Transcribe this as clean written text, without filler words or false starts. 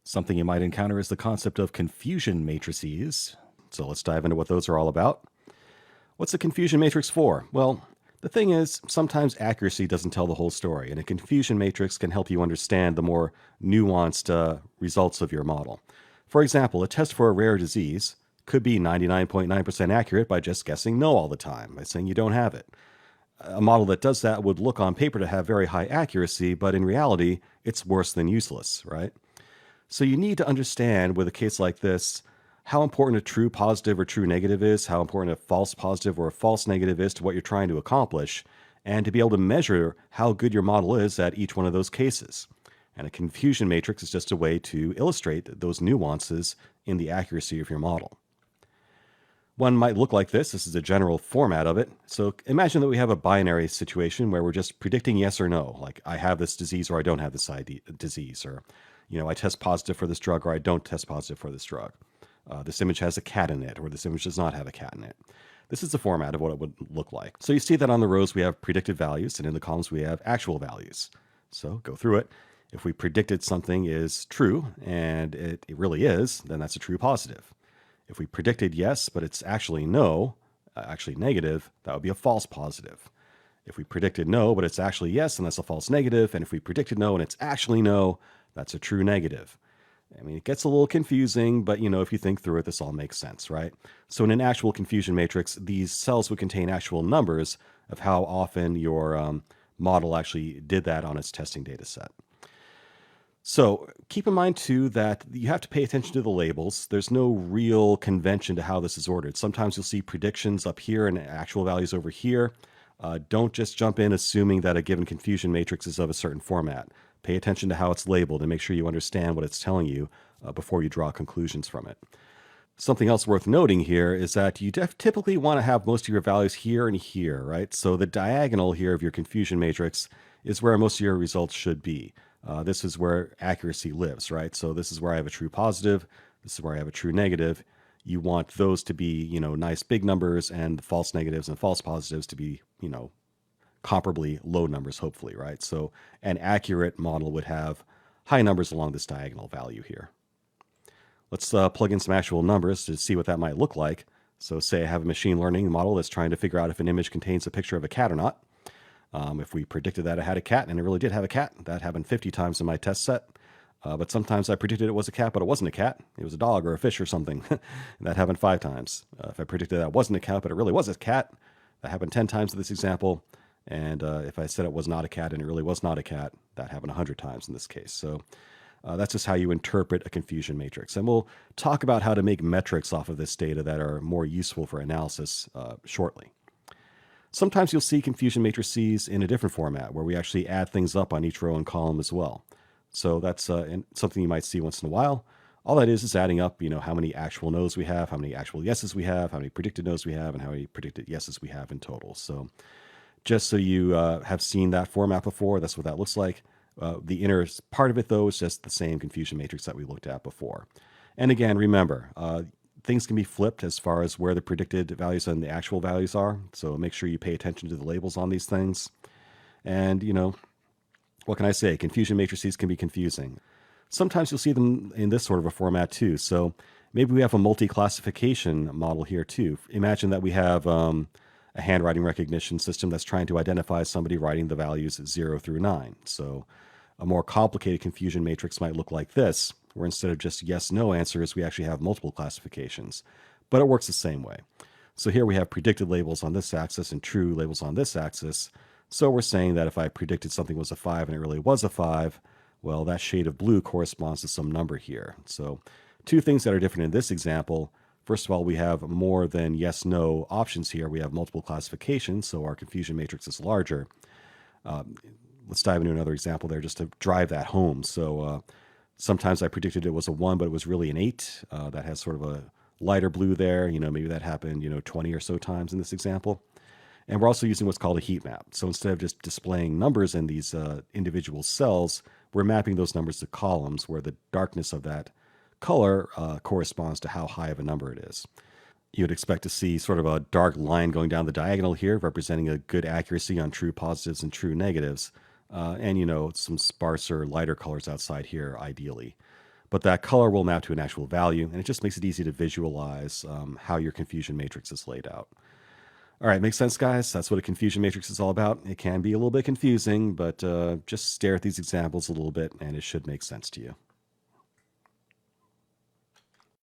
Something you might encounter is the concept of confusion matrices. So let's dive into what those are all about. What's a confusion matrix for? Well, the thing is, sometimes accuracy doesn't tell the whole story, and a confusion matrix can help you understand the more nuanced results of your model. For example, a test for a rare disease could be 99.9% accurate by just guessing no all the time, by saying you don't have it. A model that does that would look on paper to have very high accuracy, but in reality, it's worse than useless, right? So you need to understand with a case like this how important a true positive or true negative is, how important a false positive or a false negative is to what you're trying to accomplish, and to be able to measure how good your model is at each one of those cases. And a confusion matrix is just a way to illustrate those nuances in the accuracy of your model. One might look like this. This is a general format of it. So imagine that we have a binary situation where we're just predicting yes or no, like I have this disease or I don't have this disease, or I test positive for this drug or I don't test positive for this drug. This image has a cat in it or this image does not have a cat in it. This is the format of what it would look like. So you see that on the rows we have predicted values and in the columns we have actual values. So go through it. If we predicted something is true and it really is, then that's a true positive. If we predicted yes, but it's actually no, actually negative, that would be a false positive. If we predicted no, but it's actually yes, then that's a false negative. And if we predicted no and it's actually no, that's a true negative. I mean, it gets a little confusing, but if you think through it, this all makes sense, right? So in an actual confusion matrix, these cells would contain actual numbers of how often your model actually did that on its testing data set. So keep in mind, too, that you have to pay attention to the labels. There's no real convention to how this is ordered. Sometimes you'll see predictions up here and actual values over here. Don't just jump in assuming that a given confusion matrix is of a certain format. Pay attention to how it's labeled and make sure you understand what it's telling you before you draw conclusions from it. Something else worth noting here is that you typically want to have most of your values here and here, right? So the diagonal here of your confusion matrix is where most of your results should be. This is where accuracy lives, right? So this is where I have a true positive. This is where I have a true negative. You want those to be, nice big numbers, and the false negatives and false positives to be, comparably low numbers, hopefully, right? So an accurate model would have high numbers along this diagonal value here. Let's plug in some actual numbers to see what that might look like. So say I have a machine learning model that's trying to figure out if an image contains a picture of a cat or not. If we predicted that it had a cat and it really did have a cat, that happened 50 times in my test set. But sometimes I predicted it was a cat, but it wasn't a cat. It was a dog or a fish or something. That happened 5 times. If I predicted that wasn't a cat, but it really was a cat, that happened 10 times in this example. And if I said it was not a cat and it really was not a cat, that happened 100 times in this case. So that's just how you interpret a confusion matrix. And we'll talk about how to make metrics off of this data that are more useful for analysis shortly. Sometimes you'll see confusion matrices in a different format where we actually add things up on each row and column as well. So that's something you might see once in a while. All that is adding up, how many actual no's we have, how many actual yeses we have, how many predicted no's we have, and how many predicted yeses we have in total. So just so you have seen that format before, that's what that looks like. The inner part of it, though, is just the same confusion matrix that we looked at before. And again, remember, things can be flipped as far as where the predicted values and the actual values are. So make sure you pay attention to the labels on these things. And, what can I say? Confusion matrices can be confusing. Sometimes you'll see them in this sort of a format too. So maybe we have a multi-classification model here too. Imagine that we have a handwriting recognition system that's trying to identify somebody writing the values 0 through 9. So a more complicated confusion matrix might look like this, where instead of just yes/no answers, we actually have multiple classifications. But it works the same way. So here we have predicted labels on this axis and true labels on this axis. So we're saying that if I predicted something was a 5 and it really was a 5, well, that shade of blue corresponds to some number here. So 2 things that are different in this example. First of all, we have more than yes/no options here. We have multiple classifications, so our confusion matrix is larger. Let's dive into another example there just to drive that home. So sometimes I predicted it was a 1, but it was really an 8. That has sort of a lighter blue there. Maybe that happened, 20 or so times in this example. And we're also using what's called a heat map. So instead of just displaying numbers in these individual cells, we're mapping those numbers to columns where the darkness of that color corresponds to how high of a number it is. You would expect to see sort of a dark line going down the diagonal here, representing a good accuracy on true positives and true negatives. And some sparser, lighter colors outside here, ideally. but that color will map to an actual value, and it just makes it easy to visualize how your confusion matrix is laid out. All right, makes sense, guys? That's what a confusion matrix is all about. It can be a little bit confusing, but just stare at these examples a little bit, and it should make sense to you.